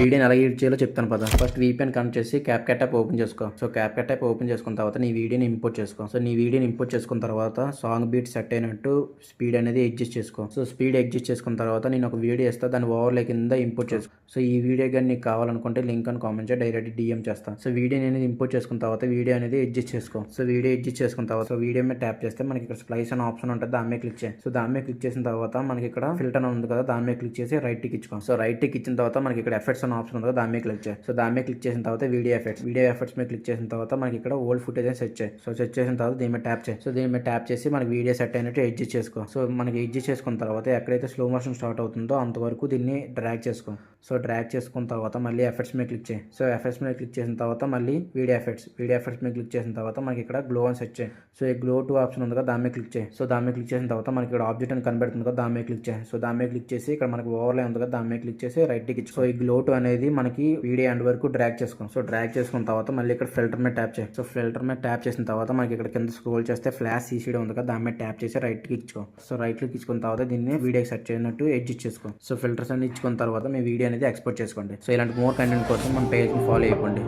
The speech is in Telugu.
వీడియోని ఎలా ఎడిట్ చేయాలో చెప్తాను పద. ఫస్ట్ VPN కనెక్ట్ చేసి CapCut యాప్ ఓపెన్ చేసుకో. సో CapCut యాప్ ఓపెన్ చేసుకున్న తర్వాత నీ వీడియోని ఇంపోర్ట్ చేసుకో. సో నీ వీడియోని ఇంపోర్ట్ చేసుకున్న తర్వాత సాంగ్ బీట్ సెట్ అయినట్టు స్పీడ్ అనేది అడ్జస్ట్ చేసుకో. సో స్పీడ్ అడ్జస్ట్ చేసుకున్న తర్వాత నేను ఒక వీడియో ఇస్తా, దాన్ని ఓవర్లే కింద ఇంపోర్ట్ చేసుకో. సో ఈ వీడియో కానీ నీకు కావాలనుకుంటే లింక్ అని కామెంట్ చేసి డైరెక్ట్ DM చేస్తాను. సో వీడియో అనేది ఇంపోర్ట్ చేసుకున్న తర్వాత వీడియో అనేది అడ్జస్ట్ చేసుకో. సో వీడియో అడ్జస్ట్ చేసుకున్న తర్వాత సో వీడియో మీద ట్యాప్ చేస్తే మనకి ఇక్కడ స్ప్లైస్ అనే ఆప్షన్ ఉంటుంది, దాని మీద క్లిక్ చేయి. సో దాని మీద క్లిక్ చేసిన తర్వాత మనకి ఇక్కడ ఫిల్టర్ ఉంది కదా, దాని మీద క్లిక్ చేసి రైట్ టిక్ ఇచ్చుకో. సో రైట్ టిక్ ఇచ్చిన తర్వాత మనకి ఇక్కడ ఎఫెక్ట్స్ అనే ఆప్షన్ ఉంది కదా, దాని మీద క్లిక్ చేయి. సో దాని మీద క్లిక్ చేసిన తర్వాత వీడియో ఎఫెక్ట్స్ మీద క్లిక్ చేసిన తర్వాత మనకి ఇక్కడ ఓల్డ్ ఫుటేజ్ అని సెట్ చేయి. సో సెట్ చేసిన తర్వాత దీని మీద ట్యాప్ చేయి. సో దీని మీద ట్యాప్ చేసి మనకి వీడియో సెట్ అయినట్టు అడ్జస్ట్ చేసుకో. సో మనకి అడ్జస్ట్ చేసుకున్న తర్వాత ఎక్కడైతే స్లో మోషన్ స్టార్ట్ అవుతుందో అంతవరకు దీన్ని డ్రాగ్ చేసుకో. సో డ్రాగ్ చేసుకున్న తర్వాత మళ్ళీ ఎఫెక్ట్స్ మీద క్లిక్ చేయి. సో ఎఫెక్ట్స్ మీద క్లిక్ చేసిన తర్వాత మళ్ళీ వీడియో ఎఫెక్ట్స్ మీద క్లిక్ చేసిన తర్వాత మనకి ఇక్కడ గ్లో అని సెట్ చేయి. సో ఈ గ్లో 2 ఆప్షన్ ఉంది కదా, దాని మీద క్లిక్ చేయి. సో దాని మీద క్లిక్ చేసిన తర్వాత మనకి ఇక్కడ ఆబ్జెక్ట్ అని కనబడుతుంది కదా, దాని మీద క్లిక్ చేయి. సో దాని మీద క్లిక్ చేసి ఇక్కడ మనకి ఓవర్లే ఉంది కదా, దాని మీద క్లిక్ చేసి రైట్ టిక్ ఇచ్చు. సో ఈ గ్లో 2 అనేది మనకి వీడియో ఎండ్ వరకు డ్రాగ్ చేసుకో. సో డ్రాగ్ చేసుకున్న తర్వాత మళ్ళీ ఇక్కడ ఫిల్టర్ మీద ట్యాప్ చేయి. సో ఫిల్టర్ మీద ట్యాప్ చేసిన తర్వాత మనకి ఇక్కడ కింద స్క్రోల్ చేస్తే ఫ్లాష్ CCD ఉంది కదా, దాని మీద ట్యాప్ చేసి రైట్ క్లిక్ ఇచ్చుకో. సో రైట్ క్లిక్ ఇచ్చుకున్న తర్వాత దీన్ని వీడియోకి సెట్ చేయనట్టు అడ్జస్ట్ చేసుకో. సో ఫిల్టర్స్ అన్ని ఇచ్చుకున్న తర్వాత మీ వీడియో అనేది ఎక్స్పోర్ట్ చేసుకోండి. సో ఇలాంటి మోర్ కంటెంట్ కోసం మన పేజ్ని ఫాలో అయిపోండి.